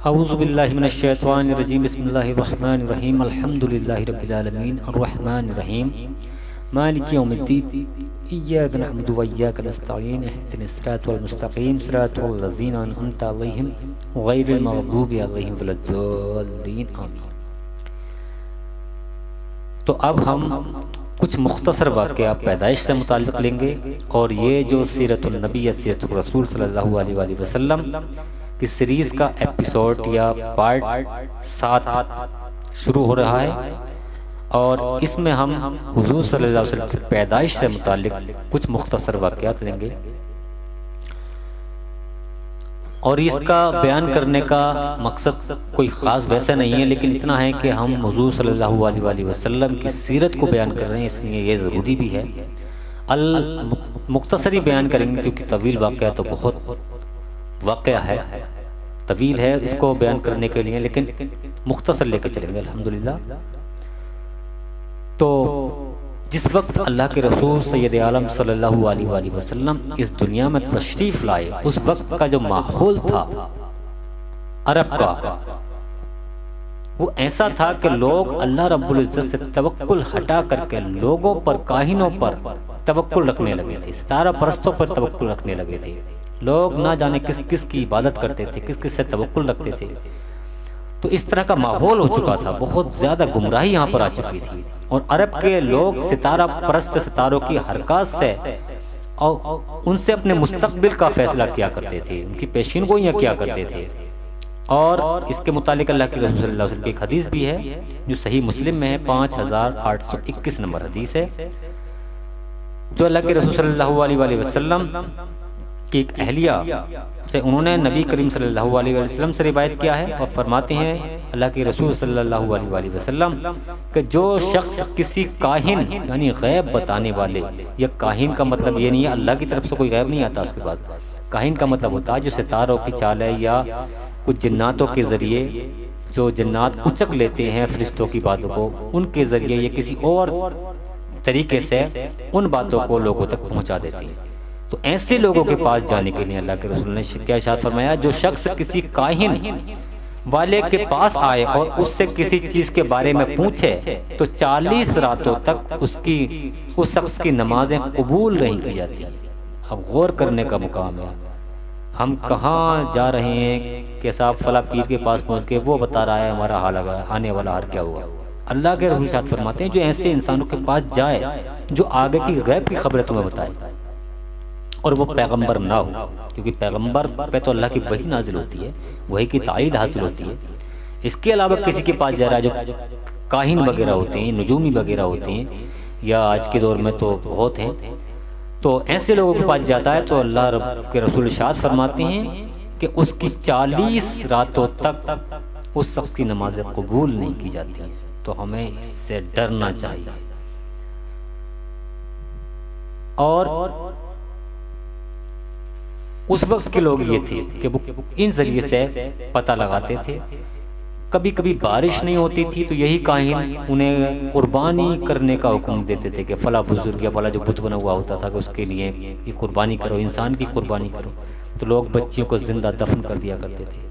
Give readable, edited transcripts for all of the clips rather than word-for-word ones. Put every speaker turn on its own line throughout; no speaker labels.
اعوذ باللہ من الشیطان الرجیم بسم اللہ الرحمن الرحیم الحمد للہ رب العالمین الرحمن الرحیم مالک یوم الدین ایاک نعبد و ایاک نستعین اهدنا الصراط المستقیم صراط الذین انعمت علیہم غیر المغضوب علیہم ولا الضالین آمین۔ تو اب ہم کچھ مختصر واقعہ پیدائش سے متعلق لیں گے، اور یہ جو سیرت النبی یا سیرت الرسول صلی اللہ علیہ وآلہ وسلم کی سیریز کا ایپیسوڈ یا پارٹ 7 شروع ہو رہا ہے، اور اس میں ہم حضور صلی اللہ علیہ وسلم کی پیدائش سے متعلق کچھ مختصر واقعات لیں گے، اور اس کا بیان کرنے کا مقصد کوئی خاص ویسا نہیں ہے، لیکن اتنا ہے کہ ہم حضور صلی اللہ علیہ وآلہ وسلم کی سیرت کو بیان کر رہے ہیں، اس لیے یہ ضروری بھی ہے۔ مختصری بیان کریں گے کیونکہ طویل واقعہ تو بہت واقعہ ہے، طویل ہے اس کو بیان کرنے کے لیے، لیکن مختصر لے کے چلیں گے الحمدللہ۔ تو جس وقت اللہ کے رسول سید عالم صلی اللہ علیہ وآلہ وسلم اس دنیا میں تشریف لائے، اس وقت کا جو ماحول تھا عرب کا، وہ ایسا تھا کہ لوگ اللہ رب العزت سے توکل ہٹا کر کے لوگوں پر، کاہنوں پر توکل رکھنے لگے تھے، ستارہ پرستوں پر توکل رکھنے لگے تھے۔ لوگ نہ جانے کس کس کی عبادت کرتے تھے، کس کس سے توکل رکھتے تھے۔ تو اس طرح کا ماحول ہو چکا تھا، بہت زیادہ گمراہی یہاں پر آ چکی تھی، اور عرب کے لوگ ستارہ پرست، ستاروں کی حرکات سے اور ان سے اپنے مستقبل کا فیصلہ کیا کرتے تھے، ان کی پیشین گوئیاں کیا کرتے تھے۔ اور اس کے متعلق اللہ کے رسول صلی اللہ علیہ وسلم کی ایک حدیث بھی ہے جو صحیح مسلم میں ہے، 5821 نمبر حدیث ہے، جو اللہ کے رسول صلی اللہ علیہ وآلہ وسلم کی ایک اہلیہ سے انہوں نے نبی کریم صلی اللہ علیہ وسلم سے روایت کیا ہے، اور فرماتے ہیں اللہ کے رسول صلی اللہ علیہ وسلم کہ جو شخص کسی کاہن یعنی غیب بتانے والے، یا کاہن کا مطلب یہ نہیں ہے اللہ کی طرف سے کوئی غیب نہیں آتا، اس کے بعد کاہن کا مطلب ہوتا ہے جو ستاروں کی چال ہے، یا کچھ جناتوں کے ذریعے، جو جنات اچک لیتے ہیں فرشتوں کی باتوں کو، ان کے ذریعے یا کسی اور طریقے سے ان باتوں کو لوگوں تک پہنچا دیتی ہیں۔ تو ایسے لوگوں کے پاس جانے کے لیے اللہ کے رسول نے کیا ارشاد فرمایا، جو شخص کسی کاہن والے کے پاس آئے اور اس سے کسی چیز کے بارے میں پوچھے تو 40 راتوں تک اس شخص کی نمازیں قبول نہیں کی جاتی۔ اب غور کرنے کا مقام ہے، ہم کہاں جا رہے ہیں کہ صاحب فلاں پیر کے پاس پہنچ کے وہ بتا رہا ہے ہمارا حال آنے والا حال کیا ہوا۔ اللہ کے رسول ارشاد فرماتے ہیں جو ایسے انسانوں کے پاس جائے جو آگے کی غیب کی خبریں تمہیں بتائے، اور وہ پیغمبر نہ ہو، کیونکہ پیغمبر پہ تو اللہ کی وحی نازل ہوتی ہے، وحی کی تائید حاصل ہوتی ہے۔ اس کے علاوہ کسی کے پاس جا رہا ہے جو کاہن وغیرہ ہوتے ہیں، نجومی وغیرہ ہوتے ہیں، یا آج کے دور میں تو بہت ہیں، تو ایسے لوگوں کے پاس جاتا ہے تو اللہ رب کے رسول ارشاد فرماتے ہیں کہ اس کی 40 راتوں تک اس شخص کی نمازیں قبول نہیں کی جاتی ہیں۔ تو ہمیں اس سے ڈرنا چاہیے۔ اور اس وقت کے لوگ یہ تھے کہ وہ ان ذریعے سے پتہ لگاتے تھے، کبھی کبھی بارش نہیں ہوتی تھی تو یہی کاہن انہیں قربانی کرنے کا حکم دیتے تھے کہ فلاں بزرگ یا فلاں جو بت بنا ہوا ہوتا تھا کہ اس کے لیے یہ قربانی کرو، انسان کی قربانی کرو، تو لوگ بچیوں کو زندہ دفن کر دیا کرتے تھے،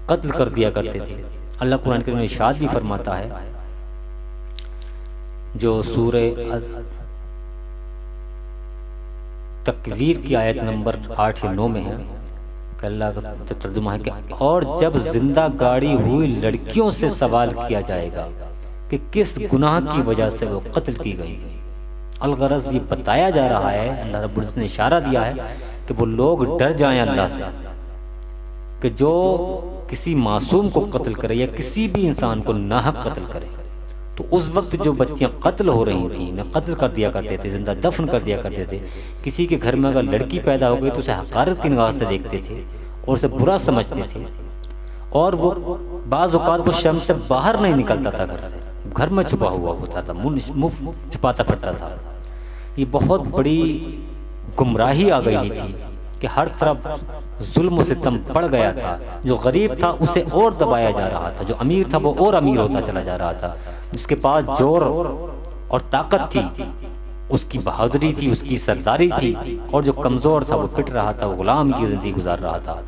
قتل کر دیا کرتے تھے۔ اللہ قرآن کریم میں ارشاد بھی فرماتا ہے جو سورہ تکویر کی آیت نمبر 8 یا 9 میں ہے کہ اللہ کا ترجمہ ہے کہ اور جب زندہ گاڑی ہوئی لڑکیوں سے سوال کیا جائے گا کہ کس گناہ کی وجہ سے وہ قتل کی گئی تھی۔ الغرض یہ بتایا جا رہا ہے، اللہ رب العزت نے اشارہ دیا ہے کہ وہ لوگ ڈر جائیں اللہ سے کہ جو کسی معصوم کو قتل کرے یا کسی بھی انسان کو ناحق قتل کرے، تو اس وقت جو بچیاں قتل ہو رہی تھیں انہیں قتل کر دیا کرتے تھے، زندہ دفن کر دیا کرتے تھے۔ کسی کے گھر میں اگر لڑکی پیدا ہو گئی تو اسے حقارت کی نگاہ سے دیکھتے تھے اور اسے برا سمجھتے تھے، اور وہ بعض اوقات وہ شرم سے باہر نہیں نکلتا تھا، گھر سے گھر میں چھپا ہوا ہوتا تھا، منہ چھپاتا پھرتا تھا۔ یہ بہت بڑی گمراہی آ گئی تھی کہ ہر طرف ظلم و ستم بڑھ گیا تھا، جو غریب تھا اسے اور دبایا جا رہا تھا، جو امیر تھا وہ اور امیر ہوتا چلا جا رہا تھا، جس کے پاس زور اور طاقت تھی اس کی بہادری تھی، اس کی سرداری تھی، اور جو کمزور تھا وہ پٹ رہا تھا، وہ غلام کی زندگی گزار رہا تھا۔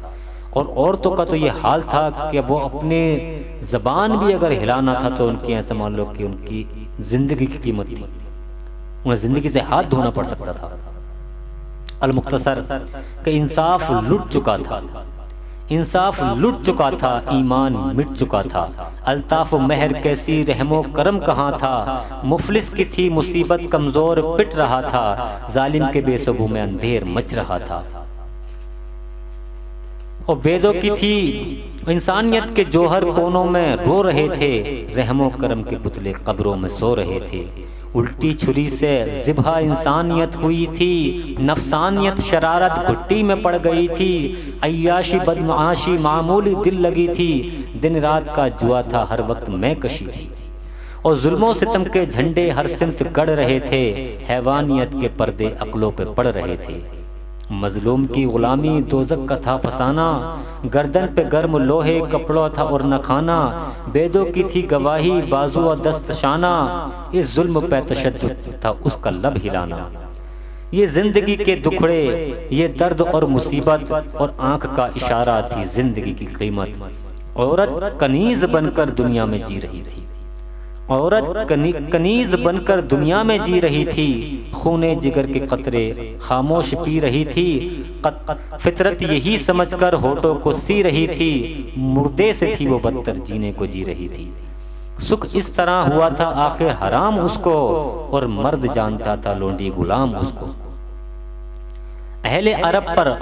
اور عورتوں کا تو یہ حال تھا کہ وہ اپنے زبان بھی اگر ہلانا تھا تو ان کی ایسا مان لو کہ ان کی زندگی کی قیمت تھی، انہیں زندگی سے ہاتھ دھونا پڑ سکتا تھا۔ المختصر کہ انصاف لٹ چکا تھا، انصاف لٹ چکا تھا، ایمان مٹ چکا تھا، الطاف و مہر کیسی رحم و کرم کہاں تھا، مفلس کی تھی مصیبت کمزور پٹ رہا تھا، ظالم کے بے صبو میں اندھیر مچ رہا تھا۔ اور بیدوں کی تھی انسانیت کے جوہر کونوں میں رو رہے تھے، رحم و کرم کے پتلے قبروں میں سو رہے تھے، الٹی چھری سے ذبح انسانیت ہوئی تھی، نفسانیت شرارت گھٹی میں پڑ گئی تھی، عیاشی بدمعاشی معمولی دل لگی تھی، دن رات کا جوا تھا ہر وقت میں کشی تھی، اور ظلم و ستم کے جھنڈے ہر سمت گڑ رہے تھے، حیوانیت کے پردے عقلوں پہ پڑ رہے تھے، مظلوم کی غلامی دوزخ کا تھا فسانہ، گردن پہ گرم لوہے کپڑا تھا اور نہ کھانا، بیدوں کی تھی گواہی بازو و دست شانہ، اس ظلم پہ تشدد تھا اس کا لب ہلانا، یہ زندگی کے دکھڑے یہ درد اور مصیبت، اور آنکھ کا اشارہ تھی زندگی کی قیمت، عورت کنیز بن کر دنیا میں جی رہی تھی، عورت کنیز بن کر دنیا میں جی رہی تھی، خونے جگر کے قطرے خاموش پی رہی تھی، فطرت یہی سمجھ کر ہونٹوں کو سی رہی تھی، مردے سے تھی وہ بدتر جینے کو جی رہی تھی، سکھ اس طرح ہوا تھا آخر حرام اس کو، اور مرد جانتا تھا لونڈی غلام اس کو، اہل عرب پر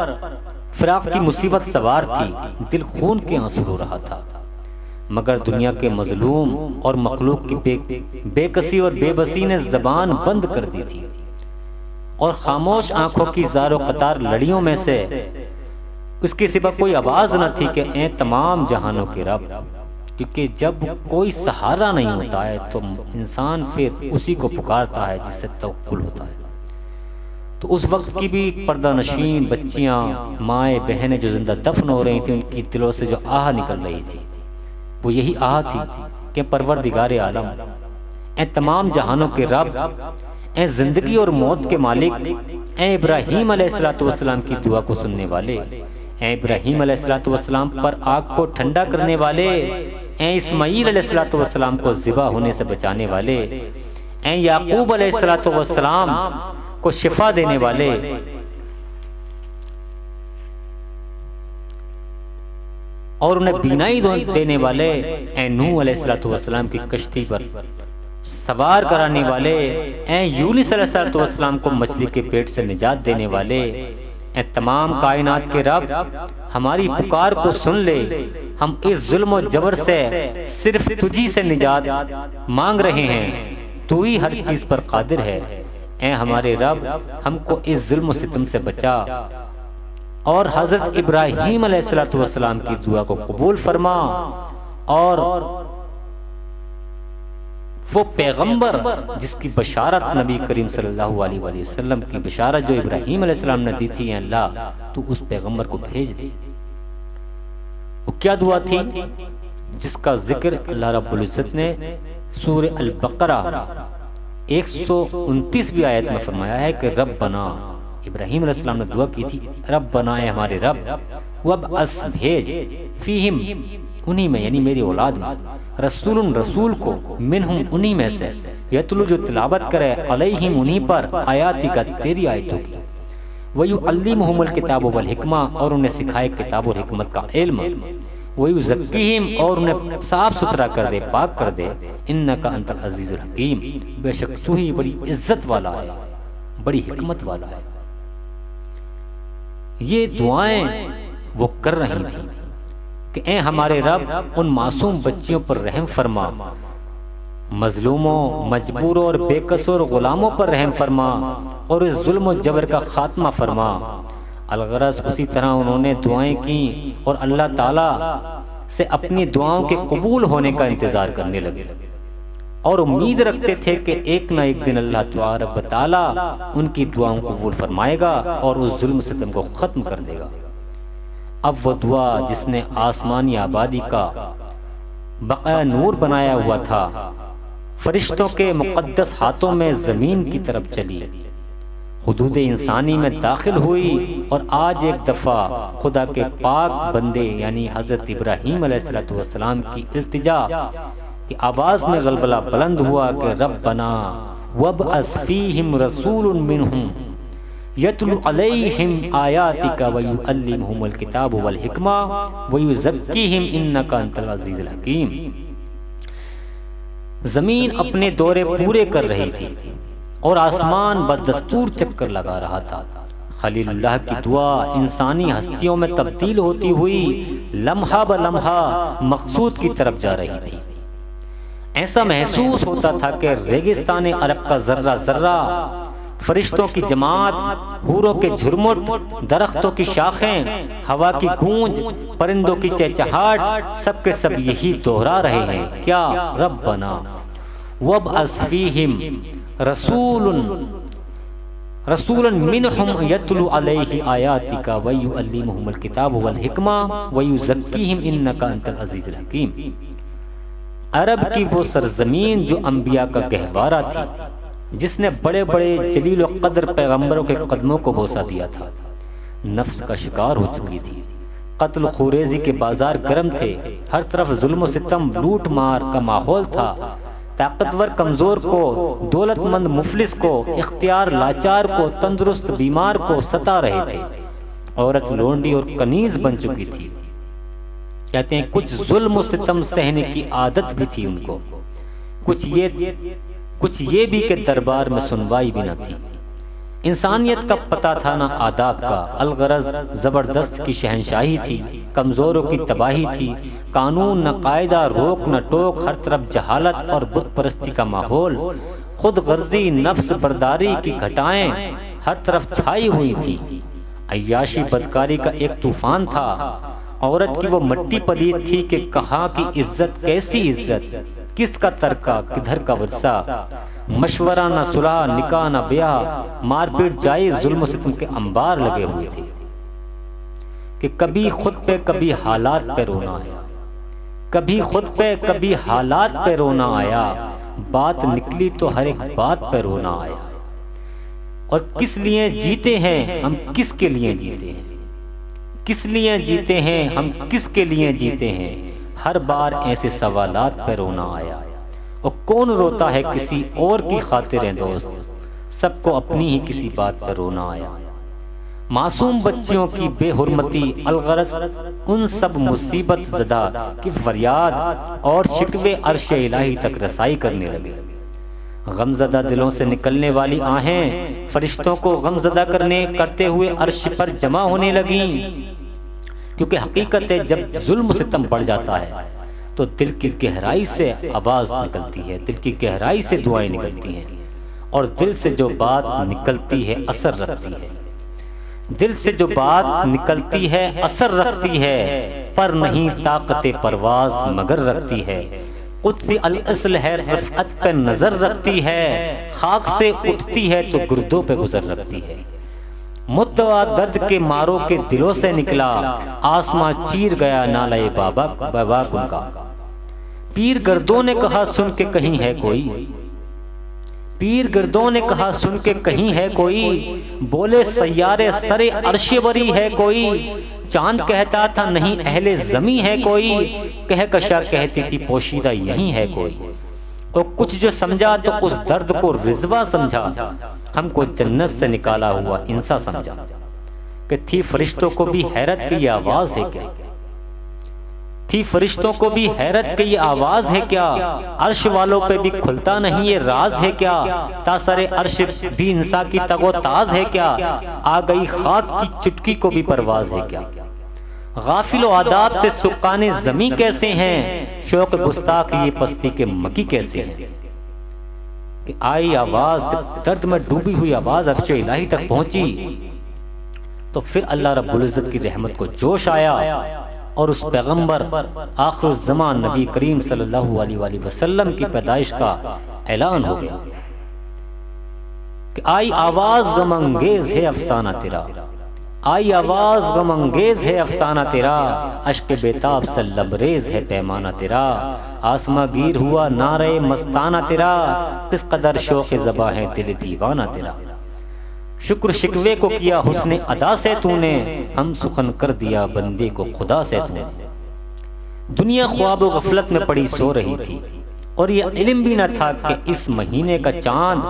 فراق کی مصیبت سوار تھی، دل خون کے آنسو رو رہا تھا، مگر دنیا کے مظلوم اور مخلوق کی بے کسی اور بے بسی نے زبان بند کر دی تھی، اور خاموش آنکھوں کی زار و قطار لڑیوں میں سے اس کے سوا کوئی آواز نہ تھی کہ اے تمام جہانوں کے رب، کیونکہ جب کوئی سہارا نہیں ہوتا ہے تو انسان پھر اسی کو پکارتا ہے جس سے توکل ہوتا ہے، تو اس وقت کی بھی پردہ نشین بچیاں مائیں بہنیں جو زندہ دفن ہو رہی تھیں، ان کی دلوں سے جو آہ نکل رہی تھی وہ یہی آہ تھی کہ پروردگار عالم، اے تمام جہانوں کے رب، اے زندگی اور موت کے مالک، اے ابراہیم علیہ السلام کی دعا کو سننے والے، اے ابراہیم علیہ السلام پر آگ کو ٹھنڈا کرنے والے، اے اسماعیل علیہ السلام کو ذبح ہونے سے بچانے والے، اے یعقوب علیہ السلام کو شفا دینے والے، اور انہیں بینائی دینے والے، اے نوح علیہ السلام کی کشتی پر سوار کرانے والے، اے یونس علیہ السلام کو مچھلی کے پیٹ سے نجات دینے والے، اے تمام کائنات کے رب، ہماری پکار کو سن لے، ہم اس ظلم و جبر سے صرف تجھی سے نجات مانگ رہے ہیں، تو ہی ہر چیز پر قادر ہے، اے ہمارے رب ہم کو اس ظلم و ستم سے بچا، اور حضرت ابراہیم علیہ السلام کی دعا کو قبول فرما، اور وہ پیغمبر جس کی بشارت نبی کریم صلی اللہ علیہ وآلہ وسلم کی بشارت جو ابراہیم علیہ السلام نے دی تھی، اللہ تو اس پیغمبر کو بھیج دے۔ وہ کیا دعا تھی جس کا ذکر اللہ رب العزت نے سورہ البقرہ 129 آیت میں فرمایا ہے کہ رب بنا، ابراہیم علیہ السلام نے دعا کی تھی، رب بنائے ہمارے رب، وابعث بھیج، فیہم انہی میں یعنی میری اولاد میں، رسول کو، منہم انہی میں سے، یتلو جو تلاوت کرے، علیہم انہی پر، آیاتی کا تیری آیتوں کی، وَيُعَلِّمُهُمُ الْكِتَابُ وَالْحِکْمَةَ اور انہیں سکھائے کتاب اور حکمت کا علم، وَيُزَكِّهِمْ اور انہیں صاف ستھرا کر دے، پاک کر دے، اِنَّكَ أَنْتَ الْعَزِيزُ الْحَكِيمُ بے شک تو ہی بڑی عزت والا ہے، بڑی حکمت والا ہے۔ یہ دعائیں وہ کر رہی تھیں کہ اے ہمارے رب ان معصوم بچیوں پر رحم فرما، مظلوموں، مجبوروں اور بے قصور غلاموں پر رحم فرما، اور اس ظلم و جبر کا خاتمہ فرما۔ الغرض اسی طرح انہوں نے دعائیں کی اور اللہ تعالیٰ سے اپنی دعاؤں کے قبول ہونے کا انتظار کرنے لگے، اور امید رکھتے تھے کہ ایک نہ ایک دن اللہ تبارک و تعالیٰ ان کی دعاؤں کو قبول فرمائے گا اور اس ظلم ستم کو ختم کر دے گا۔ اب وہ دعا جس نے آسمانی آبادی کا بقایا نور بنایا ہوا تھا، فرشتوں کے مقدس ہاتھوں میں زمین کی طرف چلی، حدود انسانی میں داخل ہوئی، اور آج ایک دفعہ خدا کے پاک بندے یعنی حضرت ابراہیم علیہ السلام کی التجا کی آواز میں غلغلہ بلند ہوا کہ ربنا وابعث فیہم رسول منہم یتلو علیہم آیاتک ویعلمہم الکتاب والحکمہ ویزکیہم انک انت العزیز الحکیم۔ زمین اپنے دورے پورے کر رہی تھی اور آسمان بدستور چکر لگا رہا تھا۔ خلیل اللہ کی دعا انسانی ہستیوں میں تبدیل ہوتی ہوئی لمحہ بلمحہ مقصود کی طرف جا رہی تھی۔ ایسا محسوس ہوتا تھا کہ ریگستان عرب کا ذرہ ذرہ، فرشتوں کی جماعت، حوروں کے جھرمٹ، درختوں کی شاخیں، ہوا کی گونج، پرندوں کی چہچہاٹ، سب کے سب یہی دوہرا رہے ہیں، کیا؟ ربنا وابعث فیہم رسولا منہم یتلو علیہ آیاتک ویعلمہم الکتاب والحکمہ ویزکیہم انک انت العزیز الحکیم۔ عرب کی وہ سرزمین جو انبیاء کا گہوارہ تھی، جس نے بڑے بڑے جلیل و قدر پیغمبروں کے قدموں کو بوسہ دیا تھا، نفس کا شکار ہو چکی تھی۔ قتل خوریزی کے بازار گرم تھے، ہر طرف ظلم و ستم، لوٹ مار کا ماحول تھا۔ طاقتور کمزور کو، دولت مند مفلس کو، اختیار لاچار کو، تندرست بیمار کو ستا رہے تھے۔ عورت لونڈی اور کنیز بن چکی تھی۔ کہتے ہیں کچھ ظلم و ستم سہنے کی عادت بھی تھی ان کو، کچھ یہ بھی کہ دربار میں سنوائی بھی نہ تھی۔ انسانیت کا پتہ تھا نہ آداب کا، الغرض زبردست کی شہنشاہی تھی، کمزوروں کی تباہی تھی، قانون نہ قاعدہ، روک نہ ٹوک، ہر طرف جہالت اور بت پرستی کا ماحول، خود غرضی، نفس برداری کی گھٹائیں ہر طرف چھائی ہوئی تھی۔ عیاشی بدکاری کا ایک طوفان تھا۔ عورت کی وہ مٹی پلید تھی کہ کہاں کی عزت، کیسی عزت، کس کا ترکہ، کدھر کا ورثہ، مشورہ نہ صلح، نکاح نہ بیاہ، مار پیٹ جائز، ظلم و ستم کے انبار لگے ہوئے تھے کہ کبھی خود پہ کبھی حالات پہ رونا آیا، کبھی خود پہ کبھی حالات پہ رونا آیا، بات نکلی تو ہر ایک بات پہ رونا آیا۔ اور کس لیے جیتے ہیں ہم، کس کے لیے جیتے ہیں، کس لیے جیتے ہیں ہم، کس کے لیے جیتے ہیں، ہر بار ایسے سوالات پہ رونا آیا۔ اور کون روتا ہے کسی اور کی خاطر دوست، سب کو اپنی ہی کسی بات پہ رونا آیا۔ معصوم بچیوں کی بے حرمتی، الغرض ان سب مصیبت زدہ کی فریاد اور شکوے عرش الہی تک رسائی کرنے لگے۔ غمزدہ دلوں سے نکلنے والی آہیں فرشتوں کو غمزدہ کرتے ہوئے عرش پر جمع ہونے لگیں، کیونکہ حقیقت ہے جب ظلم و ستم بڑھ جاتا ہے تو دل کی گہرائی سے آواز نکلتی ہے، دل کی گہرائی سے دعائیں نکلتی ہیں، اور دل سے جو بات نکلتی ہے اثر رکھتی ہے، دل سے جو بات نکلتی ہے اثر رکھتی ہے، پر نہیں طاقت پرواز مگر رکھتی ہے۔ قدسی الاصل ہے، رفعت پہ نظر رکھتی ہے، خاک سے اٹھتی ہے تو گردوں پہ گزر رکھتی ہے۔ مدعا درد کے ماروں کے دلوں سے نکلا، آسماں چیر گیا نالے بابا ان کا۔ پیر گردوں نے کہا سن کے کہیں ہے کوئی، پیر گردوں نے کہا سن کے کہیں ہے کوئی، بولے سیارے سرے عرش بری ہے کوئی، چاند کہتا تھا نہیں اہل زمیں ہے کوئی، کہکشاں کہتی تھی پوشیدہ یہیں ہے کوئی۔ اور کچھ جو سمجھا تو اس درد کو رضوا سمجھا، ہم کو جنت سے نکالا ہوا انسا سمجھا، کہ تھی فرشتوں کو بھی حیرت کی یہ آواز ہے کیا، تھی فرشتوں کو بھی حیرت کی یہ آواز ہے کیا، عرش والوں پہ بھی کھلتا نہیں یہ راز ہے کیا، تاثر عرش بھی انسا کی تگ و تاز ہے کیا، آ گئی خاک کی چٹکی کو بھی پرواز ہے کیا۔ غافل و آداب سے سکان زمیں کیسے ہیں، شوق گستاخ یہ پستی کے مکی کیسے ہیں۔ کہ آئی آواز، جب درد میں ڈوبی ہوئی آواز عرش الہی تک پہنچی تو پھر اللہ رب العزت کی رحمت کو جوش آیا، اور اس پیغمبر آخر الزمان نبی کریم صلی اللہ علیہ وآلہ وسلم کی پیدائش کا اعلان ہو گیا کہ آئی آواز غم انگیز ہے افسانہ تیرا، آئی آواز غم انگیز ہے افسانہ تیرا، اشک بیتاب سے لبریز ہے پیمانہ تیرا، آسماں گیر ہوا نعرہ مستانہ تیرا، کس قدر شوق زباں ہے دل دیوانہ تیرا۔ شکر شکوے کو کیا حسن ادا سے تو نے، ہم سخن کر دیا بندے کو خدا سے تو نے۔ دنیا خواب و غفلت میں پڑی سو رہی تھی، اور یہ علم بھی نہ تھا کہ اس مہینے کا چاند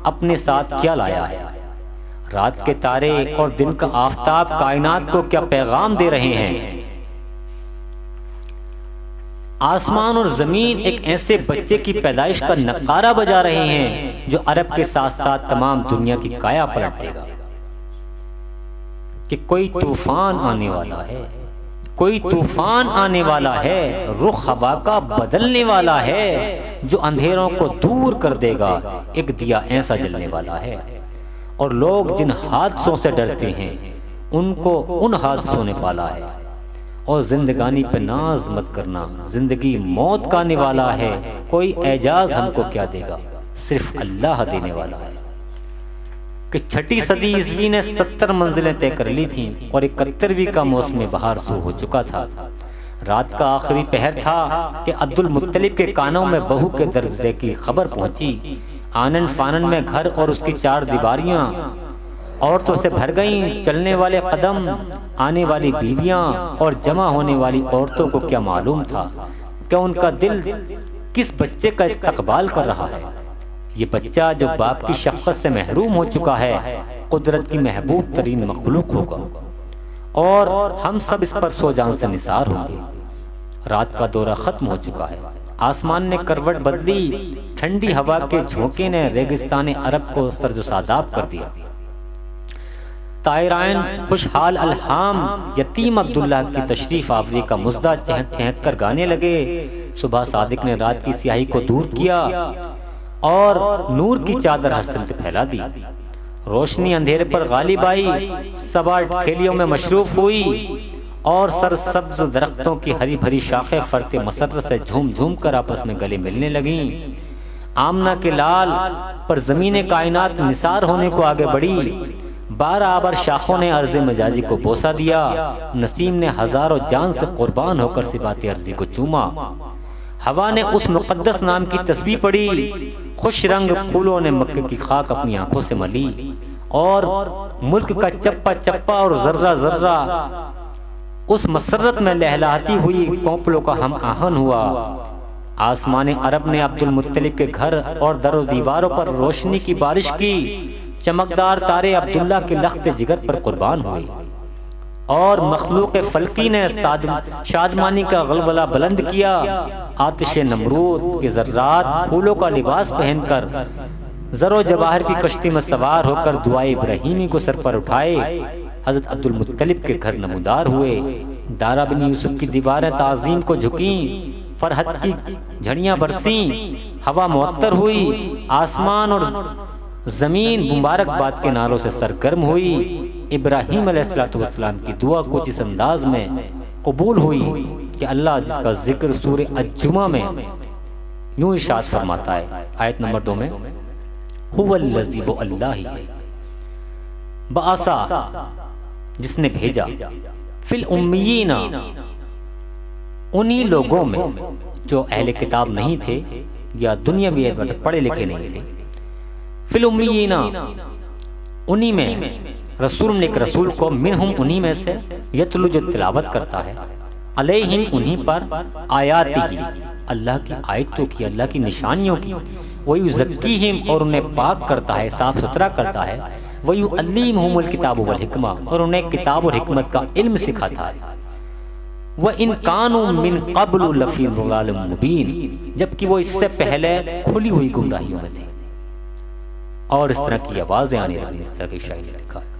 اپنے ساتھ کیا لایا ہے۔ رات کے تارے اور دن کا آفتاب کائنات کو کیا پیغام دے رہے ہیں۔ آسمان اور زمین ایک ایسے بچے کی پیدائش کا نقارہ بجا رہے ہیں جو عرب کے ساتھ ساتھ تمام دنیا کی کایا پلٹ دے گا، کہ کوئی طوفان آنے والا ہے، کوئی طوفان آنے والا ہے، رخ ہوا کا بدلنے والا ہے، جو اندھیروں کو دور کر دے گا، ایک دیا ایسا جلنے والا ہے۔ اور لوگ جن حادثوں سے ڈرتے ہیں ان کو ان حادثوں نے پالا ہے۔ اور زندگانی پہ ناز مت کرنا، زندگی موت کا آنے والا ہے، کوئی اعجاز ہم کو کیا دے گا، صرف اللہ دینے والا ہے۔ کہ چھٹی صدی عیسوی نے 70 منزلیں طے کر لی تھیں اور 71ویں کا موسم بہار شروع ہو چکا تھا۔ رات کا آخری پہر تھا کہ عبد المطلب کے کانوں میں بہو کے درجے کی خبر پہنچی۔ آنن فانن میں گھر اور اس کی 4 دیواریاں عورتوں سے بھر گئیں۔ چلنے والے قدم، آنے والی بیویاں اور جمع ہونے والی عورتوں کو کیا معلوم تھا کہ ان کا دل کس بچے کا استقبال کر رہا ہے۔ یہ بچہ جو باپ کی شفقت سے محروم ہو چکا ہے، قدرت کی محبوب ترین مخلوق ہوگا، اور ہم سب اس پر سو جان سے نثار ہوں گے۔ رات کا دورہ ختم ہو چکا ہے، آسمان نے کروٹ بدلی، ٹھنڈی ہوا کے جھونکے نے ریگستان عرب کو سرد و ساداب کر دیا۔ طائرائن خوشحال الہام یتیم عبداللہ کی تشریف آوری کا مزدہ چہک چہک کر گانے لگے۔ صبح صادق نے رات کی سیاہی کو دور کیا اور نور کی چادر ہر سمت پھیلا دی۔ روشنی اندھیرے پر غالب آئی، سبا کھیلیوں میں مشروف ہوئی، اور سرسبز درختوں کی ہری بھری شاخیں فرط مسرت سے جھوم جھوم کر آپس میں گلے ملنے لگیں۔ آمنہ کے لال پر زمین کائنات نثار ہونے کو آگے بڑھی۔ 12 آبر شاخوں نے عرض مجازی کو بوسہ دیا۔ نسیم نے ہزاروں جان سے قربان ہو کر صفات عرضی کو چوما۔ ہوا نے اس مقدس نام کی تسبیح پڑھی۔ خوش رنگ پھولوں نے مکے کی خاک اپنی آنکھوں سے ملی، اور ملک کا چپا چپا اور ذرہ ذرہ اس مسرت میں لہلاتی ہوئی کونپلوں کا ہم آہن ہوا۔ آسمان عرب نے عبد المطلب کے گھر اور در و دیواروں پر روشنی کی بارش کی۔ چمکدار تارے عبداللہ کے لخت جگر پر قربان ہوئے، اور مخلوق فلکی نے شادمانی کا غلغلہ بلند کیا۔ آتش نمرود کے ذرات پھولوں کا لباس پہن کر زر و جواہر کی کشتی میں سوار ہو کر دعائے ابراہیمی کو سر پر اٹھائے حضرت عبد المطلب کے گھر نمودار ہوئے۔ دارا بن یوسف کی دیواریں تعظیم کو جھکیں، فرحت کی جھڑیاں برسیں، ہوا معطر ہوئی، آسمان اور زمین مبارک باد کے نعروں سے سرگرم ہوئی۔ ابراہیم علیہ السلام کی دعا کچھ اس انداز میں قبول ہوئی کہ اللہ جس کا ذکر سورہ الجمعہ میں یوں ارشاد فرماتا ہے، آیت نمبر 2 میں، هو الذی، وہ اللہ ہی ہے، بعثا، جس نے بھیجا، فی الامیین، انہی لوگوں میں جو اہل کتاب نہیں تھے یا دنیاوی اعتبار سے پڑھے لکھے نہیں تھے، فی الامیین، انہی میں، رسول نے ایک رسول کو، منہم، انہی میں سے، یتلو، جو تلاوت کرتا ہے، علیہم، انہی پر، آیاتہ، اللہ کی آیتوں کی، اللہ کی نشانیوں کی، وَيُزَكِّيهِمْ، اور انہیں پاک کرتا ہے، صاف ستھرا کرتا ہے، وَيُعَلِّمُهُمُ الْكِتَابُ وَالْحِکْمَةَ، اور انہیں کتاب اور حکمت کا علم سکھاتا ہے، وَإِن كَانُوا مِن قَبْلُ لَفِي ضَلَالٍ مُبِينٍ، جبکہ وہ اس سے پہلے کھلی ہوئی گمراہیوں میں تھے۔ اور اس طرح کی آوازیں آنے لگیں، اس طرح کی شاعری نے لکھا ہے۔